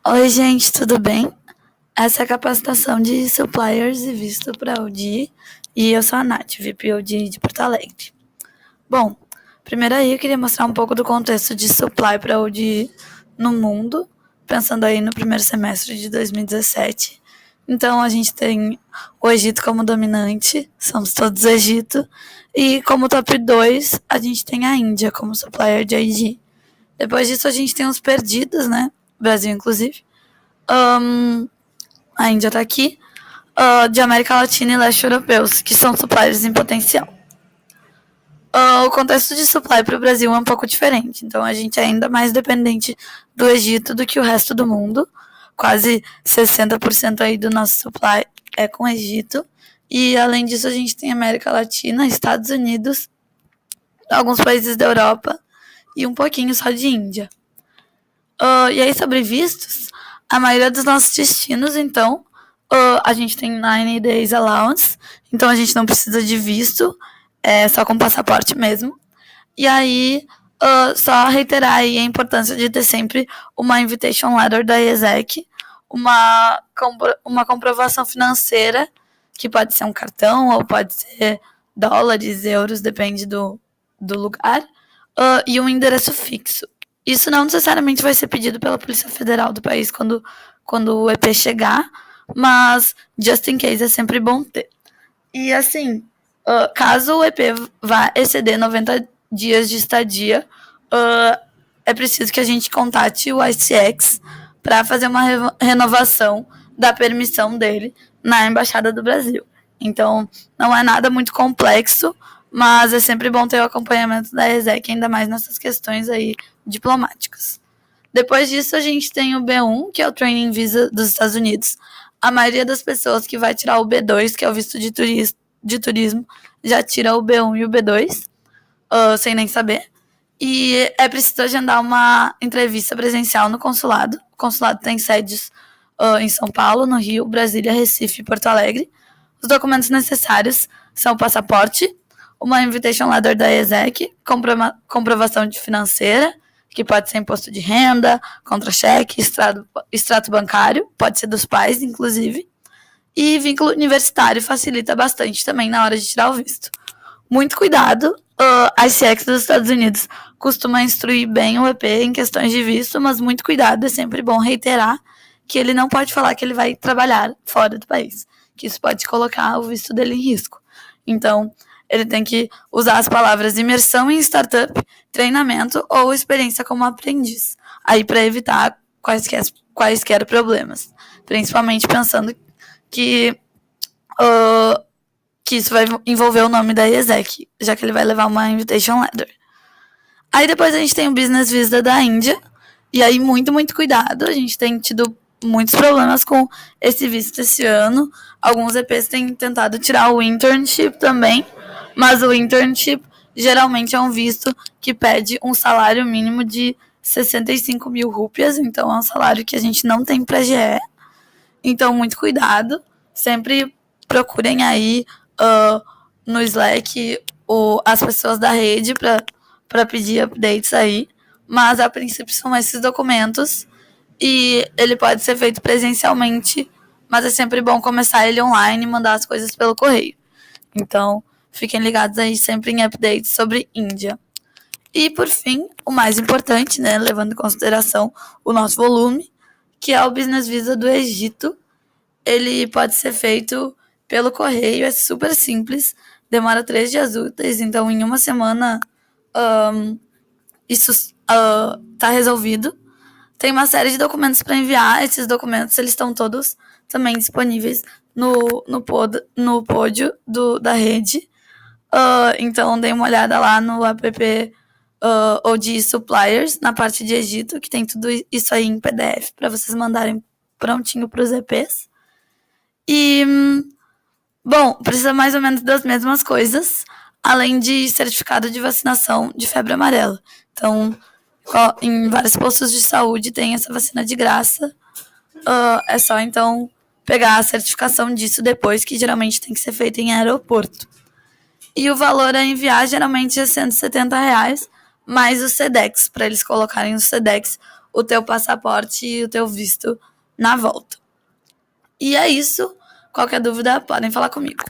Oi, gente, tudo bem? Essa é a capacitação de suppliers e visto para ODI e eu sou a Nath, VP ODI de Porto Alegre. Bom, primeiro aí eu queria mostrar um pouco do contexto de supply para ODI no mundo, pensando aí no primeiro semestre de 2017. Então a gente tem o Egito como dominante, somos todos Egito, e como top 2 a gente tem a Índia como supplier de ID. Depois disso a gente tem os perdidos, né? Brasil inclusive. A Índia tá aqui, de América Latina e Leste Europeus, que são suppliers em potencial. O contexto de supply para o Brasil é um pouco diferente, então a gente é ainda mais dependente do Egito do que o resto do mundo. Quase 60% aí do nosso supply é com o Egito. E além disso a gente tem América Latina, Estados Unidos, alguns países da Europa e um pouquinho só de Índia. E aí sobre vistos, a maioria dos nossos destinos, então, a gente tem 9 days allowance, então a gente não precisa de visto, é só com passaporte mesmo. E aí, só reiterar aí a importância de ter sempre uma invitation letter da ESEC, uma comprovação financeira, que pode ser um cartão ou pode ser dólares, euros, depende do lugar, e um endereço fixo. Isso não necessariamente vai ser pedido pela Polícia Federal do país quando o EP chegar, mas just in case é sempre bom ter. E assim, caso o EP vá exceder 90 dias de estadia, é preciso que a gente contate o ICX para fazer uma renovação da permissão dele na Embaixada do Brasil. Então, não é nada muito complexo, mas é sempre bom ter o acompanhamento da ESEC, ainda mais nessas questões aí diplomáticas. Depois disso, a gente tem o B1, que é o Training Visa dos Estados Unidos. A maioria das pessoas que vai tirar o B2, que é o visto de turismo, já tira o B1 e o B2, sem nem saber. E é preciso agendar uma entrevista presencial no consulado. O consulado tem sedes em São Paulo, no Rio, Brasília, Recife e Porto Alegre. Os documentos necessários são o passaporte, uma invitation letter da ESEC, comprovação de financeira, que pode ser imposto de renda, contra-cheque, extrato bancário, pode ser dos pais, inclusive. E vínculo universitário facilita bastante também na hora de tirar o visto. Muito cuidado, a ICX dos Estados Unidos costuma instruir bem o EP em questões de visto, mas muito cuidado, é sempre bom reiterar que ele não pode falar que ele vai trabalhar fora do país, que isso pode colocar o visto dele em risco. Então, ele tem que usar as palavras imersão em startup, treinamento ou experiência como aprendiz, aí para evitar quaisquer problemas, principalmente pensando que isso vai envolver o nome da ESEC, já que ele vai levar uma invitation letter. Aí depois a gente tem o Business Visa da Índia, e aí muito, muito cuidado, a gente tem tido muitos problemas com esse visto esse ano. Alguns EPs têm tentado tirar o internship também, mas o internship geralmente é um visto que pede um salário mínimo de 65 mil rúpias, então é um salário que a gente não tem para GE. Então, muito cuidado, sempre procurem aí no Slack as pessoas da rede para pedir updates aí, mas a princípio são esses documentos e ele pode ser feito presencialmente, mas é sempre bom começar ele online e mandar as coisas pelo correio. Então, fiquem ligados aí sempre em updates sobre Índia. E, por fim, o mais importante, né, levando em consideração o nosso volume, que é o Business Visa do Egito. Ele pode ser feito pelo correio, é super simples, demora 3 dias úteis, então em uma semana isso está resolvido. Tem uma série de documentos para enviar, esses documentos eles estão todos também disponíveis no pódio da rede. Então, dê uma olhada lá no app ou de suppliers, na parte de Egito, que tem tudo isso aí em PDF para vocês mandarem prontinho para os EPs. E, bom, precisa mais ou menos das mesmas coisas, além de certificado de vacinação de febre amarela. Então, em vários postos de saúde tem essa vacina de graça. É só, então, pegar a certificação disso depois, que geralmente tem que ser feito em aeroporto. E o valor a enviar geralmente é R$170, mais o Sedex, para eles colocarem no Sedex o teu passaporte e o teu visto na volta. E é isso. Qualquer dúvida, podem falar comigo.